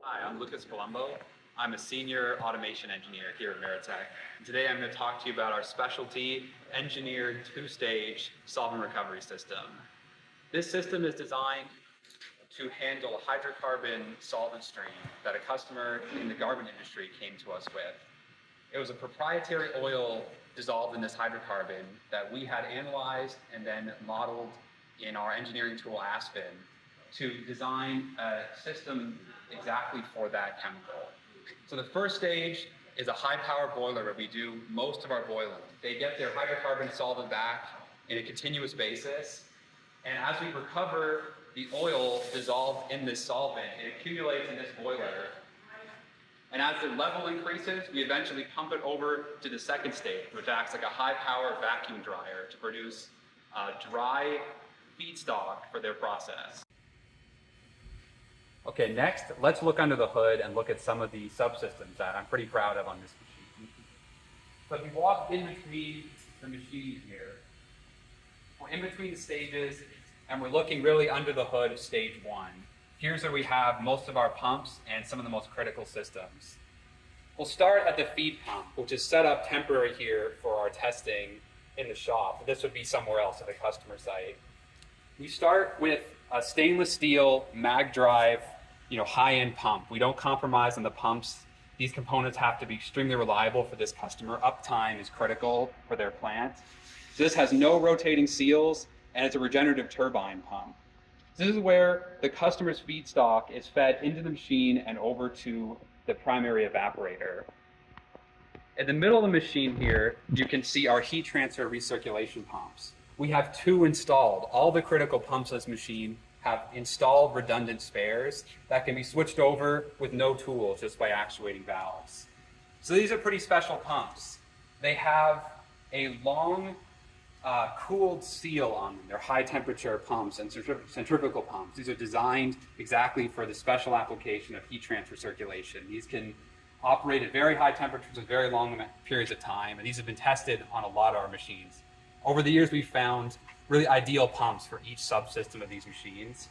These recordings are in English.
Hi, I'm Lucas Colombo. I'm a senior automation engineer here at Maratek. And today I'm going to talk to you about our specialty engineered two-stage solvent recovery system. This system is designed to handle a hydrocarbon solvent stream that a customer in the garment industry came to us with. It was a proprietary oil dissolved in this hydrocarbon that we had analyzed and then modeled in our engineering tool Aspen to design a system exactly for that chemical. So the first stage is a high power boiler where we do most of our boiling. They get their hydrocarbon solvent back in a continuous basis, and as we recover the oil dissolved in this solvent, it accumulates in this boiler. And as the level increases, we eventually pump it over to the second stage, which acts like a high power vacuum dryer to produce dry feedstock for their process. Okay, next, let's look under the hood and look at some of the subsystems that I'm pretty proud of on this machine. So if you walk in between the machine here, we're in between the stages, and we're looking really under the hood of stage one. Here's where we have most of our pumps and some of the most critical systems. We'll start at the feed pump, which is set up temporary here for our testing in the shop. This would be somewhere else at the customer site. We start with a stainless steel mag drive, high-end pump. We don't compromise on the pumps. These components have to be extremely reliable for this customer. Uptime is critical for their plant. So this has no rotating seals, and it's a regenerative turbine pump. This is where the customer's feedstock is fed into the machine and over to the primary evaporator. In the middle of the machine here, you can see our heat transfer recirculation pumps. We have two installed. All the critical pumps of this machine have installed redundant spares that can be switched over with no tools, just by actuating valves. So these are pretty special pumps. They have a long cooled seal on them. They're high temperature pumps and centrifugal pumps. These are designed exactly for the special application of heat transfer circulation. These can operate at very high temperatures with very long periods of time, and these have been tested on a lot of our machines. Over the years, we've found really ideal pumps for each subsystem of these machines.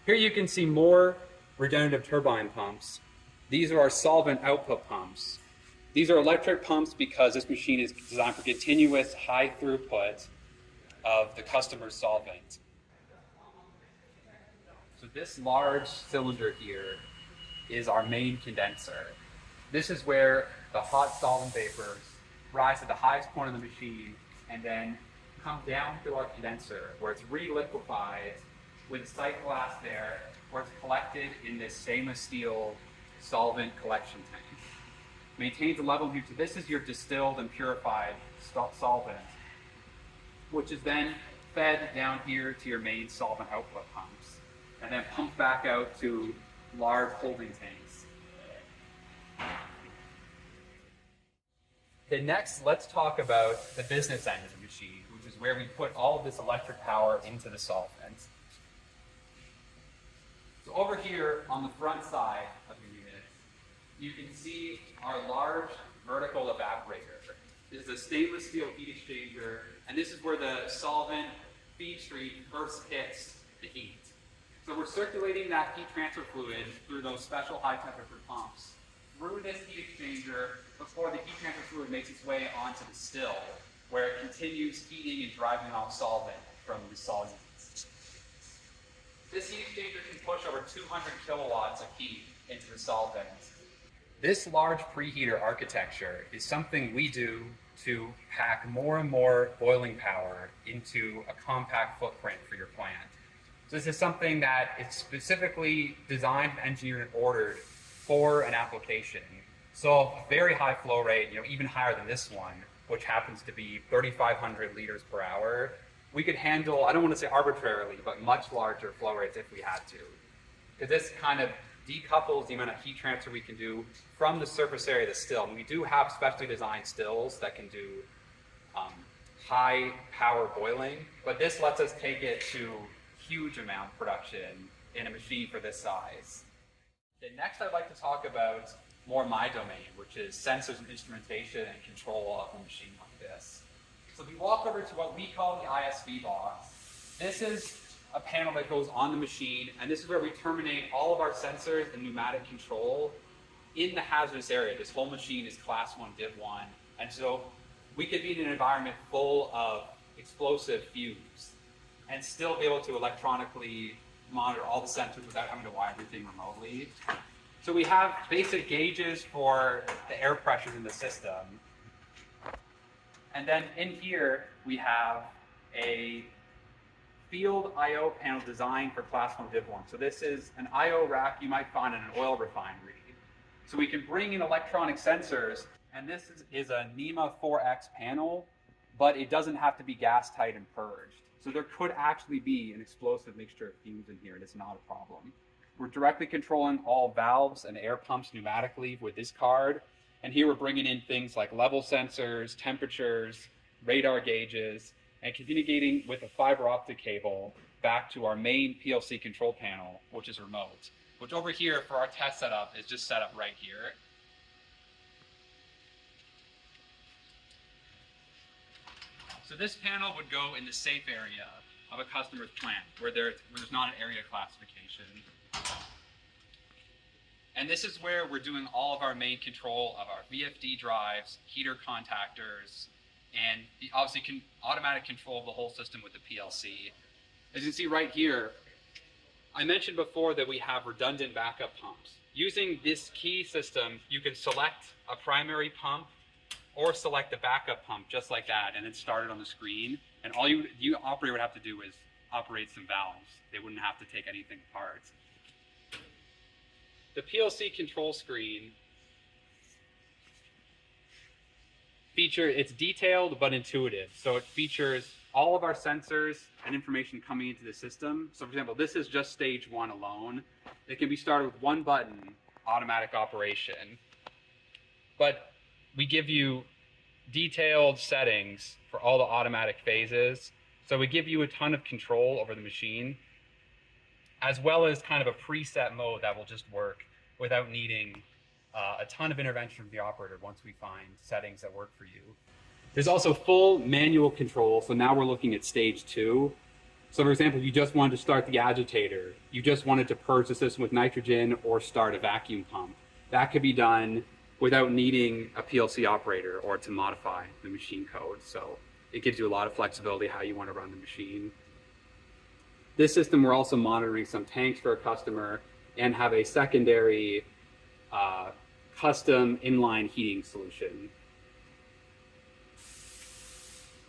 Here you can see more regenerative turbine pumps. These are our solvent output pumps. These are electric pumps because this machine is designed for continuous high throughput of the customer's solvent. So this large cylinder here is our main condenser. This is where the hot solvent vapors rise to the highest point of the machine and then come down through our condenser, where it's re-liquefied with a sight glass there, where it's collected in this stainless steel solvent collection tank. Maintains a level here. This is your distilled and purified solvent, which is then fed down here to your main solvent output pumps, and then pumped back out to large holding tanks. Okay, next, let's talk about the business end of the machine, which is where we put all of this electric power into the solvent. So over here on the front side of the unit, you can see our large vertical evaporator. This is a stainless steel heat exchanger, and this is where the solvent feed stream first hits the heat. So we're circulating that heat transfer fluid through those special high temperature pumps through this heat exchanger before the heat transfer fluid makes its way onto the still, where it continues heating and driving off solvent from the solvents. This heat exchanger can push over 200 kilowatts of heat into the solvent. This large preheater architecture is something we do to pack more and more boiling power into a compact footprint for your plant. So this is something that is specifically designed, engineered, and ordered for an application. So a very high flow rate, even higher than this one, which happens to be 3,500 liters per hour. We could handle, I don't want to say arbitrarily, but much larger flow rates if we had to. Because this kind of decouples the amount of heat transfer we can do from the surface area of the still. And we do have specially designed stills that can do high power boiling, but this lets us take it to huge amount production in a machine for this size. Okay, next I'd like to talk about more my domain, which is sensors and instrumentation and control of a machine like this. So if we walk over to what we call the ISV box, this is a panel that goes on the machine, and this is where we terminate all of our sensors and pneumatic control in the hazardous area. This whole machine is class 1, div 1, and so we could be in an environment full of explosive fumes and still be able to electronically monitor all the sensors without having to wire everything remotely. So we have basic gauges for the air pressures in the system. And then in here, we have a field I/O panel designed for class 1 div 1. So this is an I/O rack you might find in an oil refinery. So we can bring in electronic sensors, and this is a NEMA 4X panel, but it doesn't have to be gas tight and purged. So there could actually be an explosive mixture of fumes in here, and it's not a problem. We're directly controlling all valves and air pumps pneumatically with this card. And here we're bringing in things like level sensors, temperatures, radar gauges, and communicating with a fiber optic cable back to our main PLC control panel, which is remote, which over here for our test setup is just set up right here. So this panel would go in the safe area of a customer's plant where there's not an area classification. And this is where we're doing all of our main control of our VFD drives, heater contactors, and obviously automatic control of the whole system with the PLC. As you can see right here, I mentioned before that we have redundant backup pumps. Using this key system, you can select a primary pump or select a backup pump just like that, and then start it on the screen. And all you operator would have to do is operate some valves. They wouldn't have to take anything apart. The PLC control screen it's detailed but intuitive. So it features all of our sensors and information coming into the system. So for example, this is just stage 1 alone. It can be started with one button, automatic operation. But we give you detailed settings for all the automatic phases. So we give you a ton of control over the machine, as well as kind of a preset mode that will just work without needing a ton of intervention from the operator once we find settings that work for you. There's also full manual control. So now we're looking at stage 2. So for example, you just wanted to start the agitator. You just wanted to purge the system with nitrogen or start a vacuum pump. That could be done without needing a PLC operator or to modify the machine code. So it gives you a lot of flexibility how you want to run the machine. This system, we're also monitoring some tanks for a customer and have a secondary custom inline heating solution.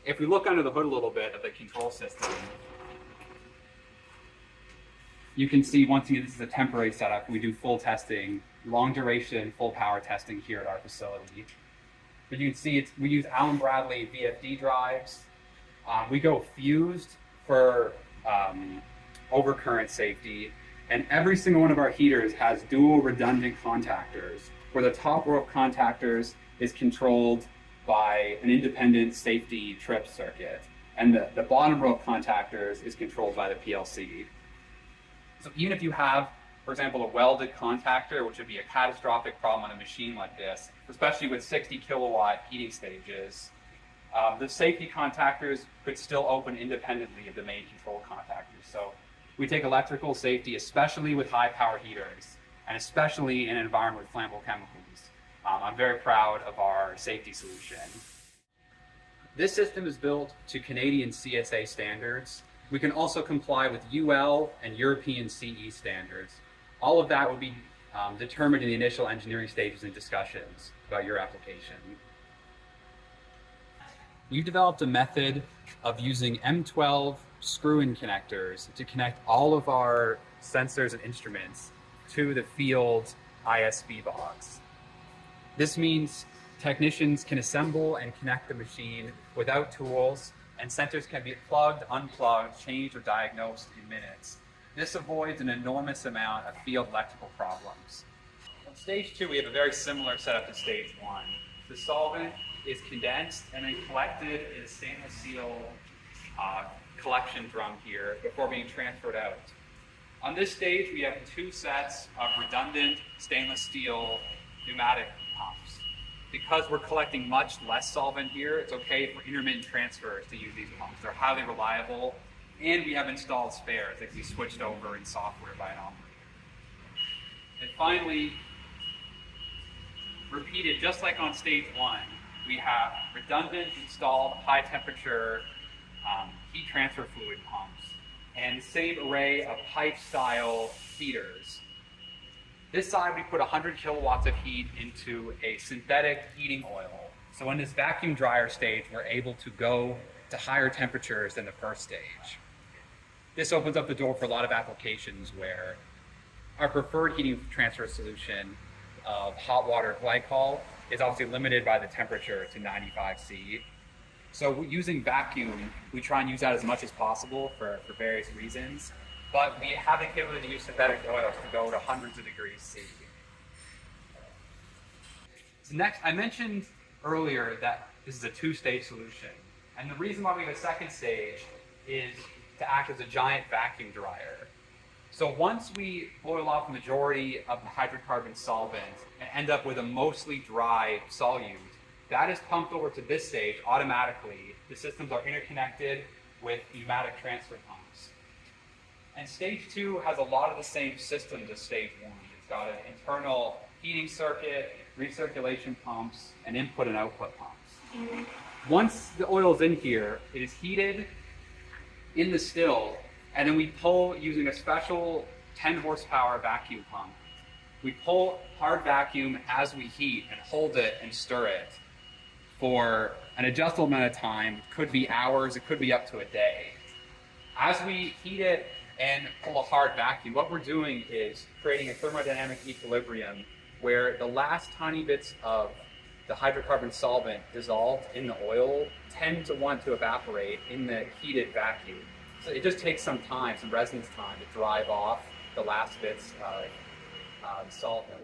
If we look under the hood a little bit of the control system, you can see once again this is a temporary setup. We do full testing, long duration, full power testing here at our facility. But you can see we use Allen Bradley VFD drives. We go fused for overcurrent safety, and every single one of our heaters has dual redundant contactors, where the top row of contactors is controlled by an independent safety trip circuit, and the bottom row of contactors is controlled by the PLC. So even if you have, for example, a welded contactor, which would be a catastrophic problem on a machine like this, especially with 60 kilowatt heating stages, the safety contactors could still open independently of the main control contactors. So we take electrical safety, especially with high power heaters, and especially in an environment with flammable chemicals. I'm very proud of our safety solution. This system is built to Canadian CSA standards. We can also comply with UL and European CE standards. All of that will be determined in the initial engineering stages and discussions about your application. We've developed a method of using M12 screw-in connectors to connect all of our sensors and instruments to the field ISB box. This means technicians can assemble and connect the machine without tools, and sensors can be plugged, unplugged, changed, or diagnosed in minutes. This avoids an enormous amount of field electrical problems. On stage 2, we have a very similar setup to stage 1. The solvent is condensed and then collected in a stainless steel collection drum here before being transferred out. On this stage, we have 2 sets of redundant stainless steel pneumatic pumps. Because we're collecting much less solvent here, it's okay for intermittent transfers to use these pumps. They're highly reliable, And we have installed spares that can be switched over in software by an operator. And finally, repeated just like on stage 1, we have redundant installed high temperature heat transfer fluid pumps and the same array of pipe style heaters. This side we put 100 kilowatts of heat into a synthetic heating oil. So in this vacuum dryer stage, we're able to go to higher temperatures than the first stage. This opens up the door for a lot of applications where our preferred heating transfer solution of hot water glycol is obviously limited by the temperature to 95 C. So using vacuum, we try and use that as much as possible for various reasons, but we have the ability to use synthetic oils to go to hundreds of degrees C. So next, I mentioned earlier that this is a two-stage solution, and the reason why we have a second stage is to act as a giant vacuum dryer. So once we boil off the majority of the hydrocarbon solvent and end up with a mostly dry solute, that is pumped over to this stage automatically. The systems are interconnected with pneumatic transfer pumps. And stage 2 has a lot of the same systems as stage 1. It's got an internal heating circuit, recirculation pumps, and input and output pumps. Once the oil is in here, it is heated in the still, and then we pull using a special 10 horsepower vacuum pump. We pull hard vacuum as we heat and hold it and stir it for an adjustable amount of time. It could be hours, it could be up to a day. As we heat it and pull a hard vacuum, what we're doing is creating a thermodynamic equilibrium where the last tiny bits of the hydrocarbon solvent dissolved in the oil tend to want to evaporate in the heated vacuum. So it just takes some time, some residence time to drive off the last bits of solvent.